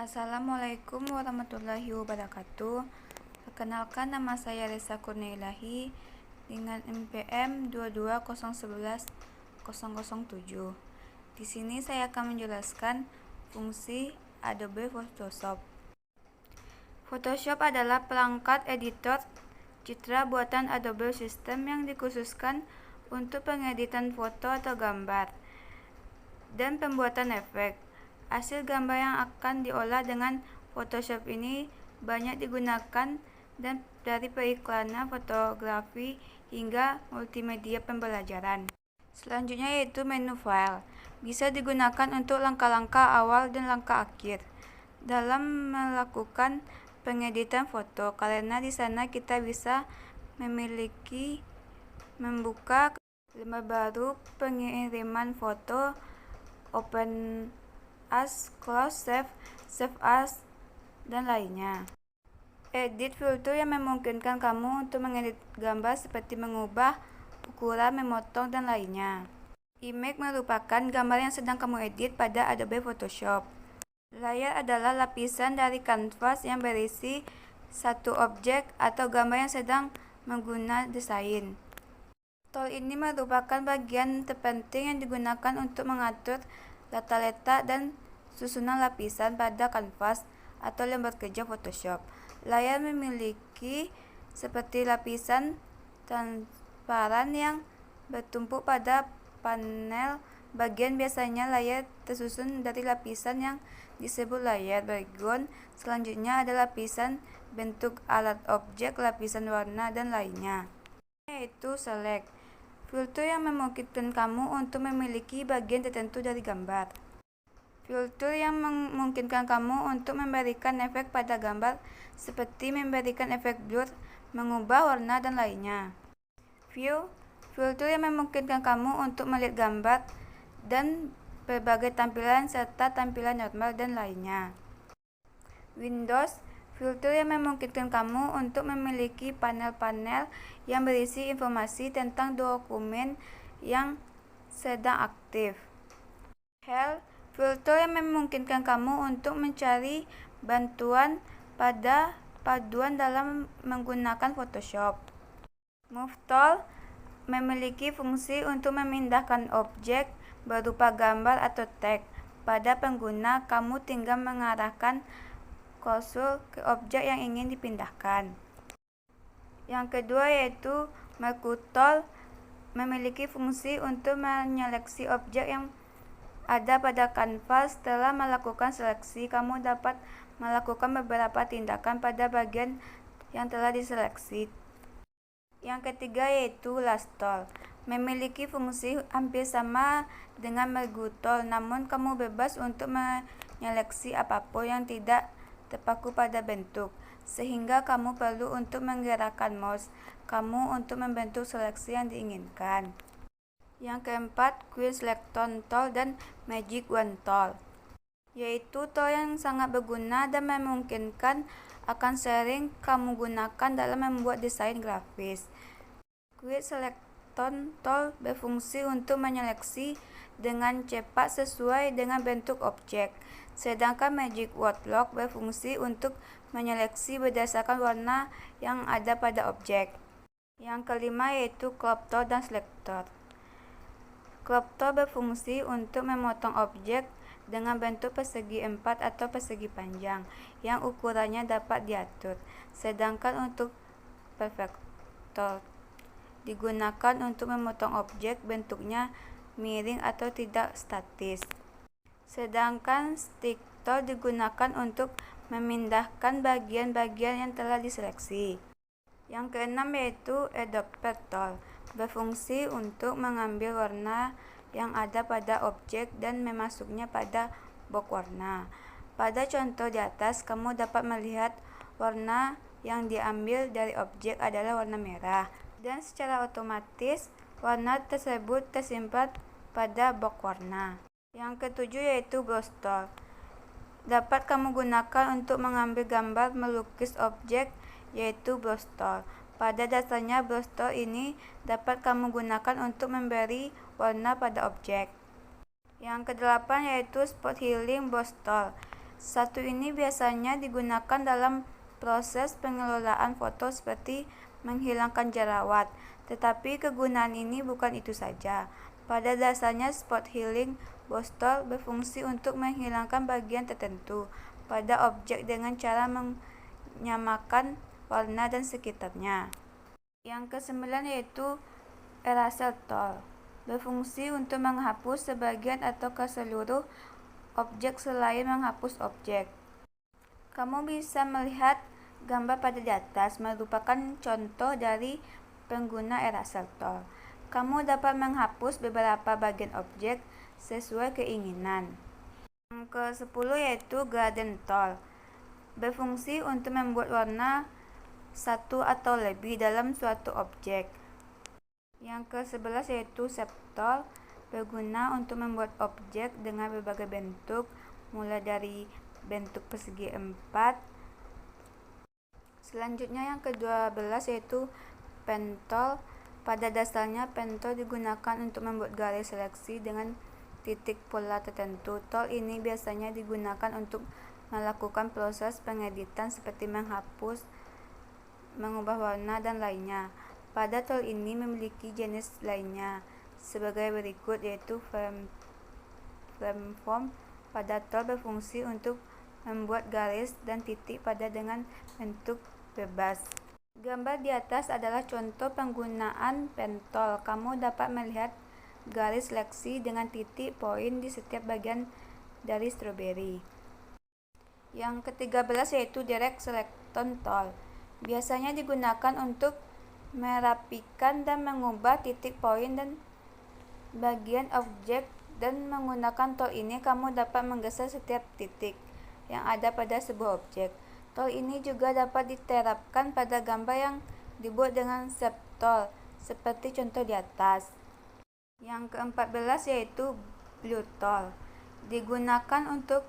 Assalamualaikum warahmatullahi wabarakatuh. Perkenalkan, nama saya Resa Kurniailahi dengan NPM 220110007. Di sini saya akan menjelaskan fungsi Adobe Photoshop. Photoshop adalah perangkat editor citra buatan Adobe System yang dikhususkan untuk pengeditan foto atau gambar dan pembuatan efek. Hasil gambar yang akan diolah dengan Photoshop ini banyak digunakan dan dari periklanan, fotografi, hingga multimedia pembelajaran. Selanjutnya yaitu menu file. Bisa digunakan untuk langkah-langkah awal dan langkah akhir dalam melakukan pengeditan foto, karena di sana kita bisa membuka lembar baru, pengiriman foto, open as, close, save as, dan lainnya. Edit filter yang memungkinkan kamu untuk mengedit gambar seperti mengubah ukuran, memotong, dan lainnya. Image merupakan gambar yang sedang kamu edit pada Adobe Photoshop. Layer adalah lapisan dari kanvas yang berisi satu objek atau gambar yang sedang menggunakan desain. Tool ini merupakan bagian terpenting yang digunakan untuk mengatur tata letak dan susunan lapisan pada kanvas atau lembar kerja Photoshop. Layar memiliki seperti lapisan transparan yang bertumpuk pada panel bagian. Biasanya layar tersusun dari lapisan yang disebut layer background. Selanjutnya ada lapisan bentuk alat objek, lapisan warna, dan lainnya. Yaitu select, filter yang memungkinkan kamu untuk memiliki bagian tertentu dari gambar. Filter yang memungkinkan kamu untuk memberikan efek pada gambar seperti memberikan efek blur, mengubah warna, dan lainnya. View, filter yang memungkinkan kamu untuk melihat gambar dan berbagai tampilan serta tampilan normal dan lainnya. Windows, filter yang memungkinkan kamu untuk memiliki panel-panel yang berisi informasi tentang dokumen yang sedang aktif. Help, filter yang memungkinkan kamu untuk mencari bantuan pada paduan dalam menggunakan Photoshop. Move tool memiliki fungsi untuk memindahkan objek berupa gambar atau teks pada pengguna. Kamu tinggal mengarahkan kursor ke objek yang ingin dipindahkan. Yang kedua yaitu Merge tool memiliki fungsi untuk menyeleksi objek yang ada pada kanvas. Setelah melakukan seleksi, kamu dapat melakukan beberapa tindakan pada bagian yang telah diseleksi. Yang ketiga yaitu Last tool, memiliki fungsi hampir sama dengan Merge tool, namun kamu bebas untuk menyeleksi apapun yang tidak terpaku pada bentuk, sehingga kamu perlu untuk menggerakkan mouse kamu untuk membentuk seleksi yang diinginkan. Yang keempat, Quick Selection tool dan Magic Wand tool, yaitu tool yang sangat berguna dan memungkinkan akan sering kamu gunakan dalam membuat desain grafis. Quick Selection tool berfungsi untuk menyeleksi dengan cepat sesuai dengan bentuk objek, sedangkan Magic Wand Lock berfungsi untuk menyeleksi berdasarkan warna yang ada pada objek. Yang kelima yaitu Crop tool dan Selector. Crop tool berfungsi untuk memotong objek dengan bentuk persegi 4 atau persegi panjang yang ukurannya dapat diatur, sedangkan untuk Perfector digunakan untuk memotong objek bentuknya miring atau tidak statis, sedangkan Stick tool digunakan untuk memindahkan bagian-bagian yang telah diseleksi. Yang keenam yaitu Adapter tool, berfungsi untuk mengambil warna yang ada pada objek dan memasuknya pada box warna. Pada contoh di atas, kamu dapat melihat warna yang diambil dari objek adalah warna merah, dan secara otomatis warna tersebut tersimpan pada box warna. Yang ketujuh yaitu Brush tool, dapat kamu gunakan untuk mengambil gambar melukis objek, yaitu Brush tool. Pada dasarnya Brush tool ini dapat kamu gunakan untuk memberi warna pada objek. Yang kedelapan yaitu Spot Healing Brush tool, Satu ini biasanya digunakan dalam proses pengelolaan foto seperti menghilangkan jerawat, tetapi kegunaan ini bukan itu saja. Pada dasarnya spot healing booster berfungsi untuk menghilangkan bagian tertentu pada objek dengan cara menyamakan warna dan sekitarnya. Yang ke-9 yaitu eraser tool. Berfungsi untuk menghapus sebagian atau keseluruh objek selain menghapus objek. Kamu bisa melihat gambar pada di atas merupakan contoh dari pengguna eraser tool. Kamu dapat menghapus beberapa bagian objek sesuai keinginan. Yang ke-10 yaitu gradient tool. Berfungsi untuk membuat warna satu atau lebih dalam suatu objek. Yang ke-11 yaitu shape tool, berguna untuk membuat objek dengan berbagai bentuk, mulai dari bentuk persegi 4. Selanjutnya yang ke-12 yaitu pen tool. Pada dasarnya pen tool digunakan untuk membuat garis seleksi dengan titik pola tertentu. Tool ini biasanya digunakan untuk melakukan proses pengeditan seperti menghapus, mengubah warna, dan lainnya. Pada tool ini memiliki jenis lainnya sebagai berikut, yaitu freeform. Pada tool berfungsi untuk membuat garis dan titik pada dengan bentuk bebas. Gambar di atas adalah contoh penggunaan pen tool. Kamu dapat melihat garis seleksi dengan titik poin di setiap bagian dari stroberi. Yang ke-13 yaitu direct selection tool. Biasanya digunakan untuk merapikan dan mengubah titik poin dan bagian objek, dan menggunakan tool ini kamu dapat menggeser setiap titik yang ada pada sebuah objek. Tool ini juga dapat diterapkan pada gambar yang dibuat dengan shape tool seperti contoh di atas. Yang ke-14 yaitu blur tool. Digunakan untuk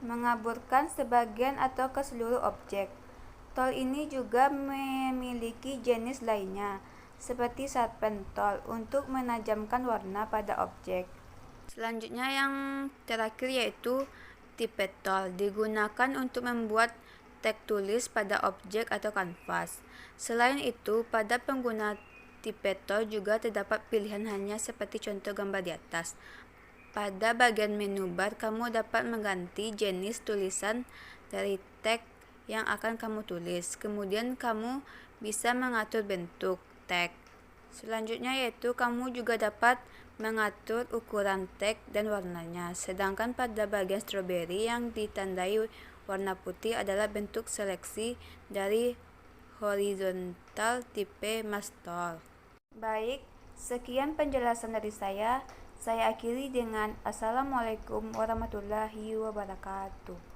mengaburkan sebagian atau keseluruh objek. Tool ini juga memiliki jenis lainnya, seperti sharpen tool untuk menajamkan warna pada objek. Selanjutnya yang terakhir yaitu type tool. Digunakan untuk membuat teks tulis pada objek atau kanvas. Selain itu, pada pengguna type tool juga terdapat pilihan hanya seperti contoh gambar di atas. Pada bagian menu bar, kamu dapat mengganti jenis tulisan dari teks yang akan kamu tulis. Kemudian kamu bisa mengatur bentuk teks. Selanjutnya yaitu kamu juga dapat mengatur ukuran teks dan warnanya. Sedangkan pada bagian stroberi yang ditandai warna putih adalah bentuk seleksi dari horizontal type mask tool. Baik, sekian penjelasan dari saya. Saya akhiri dengan Assalamualaikum warahmatullahi wabarakatuh.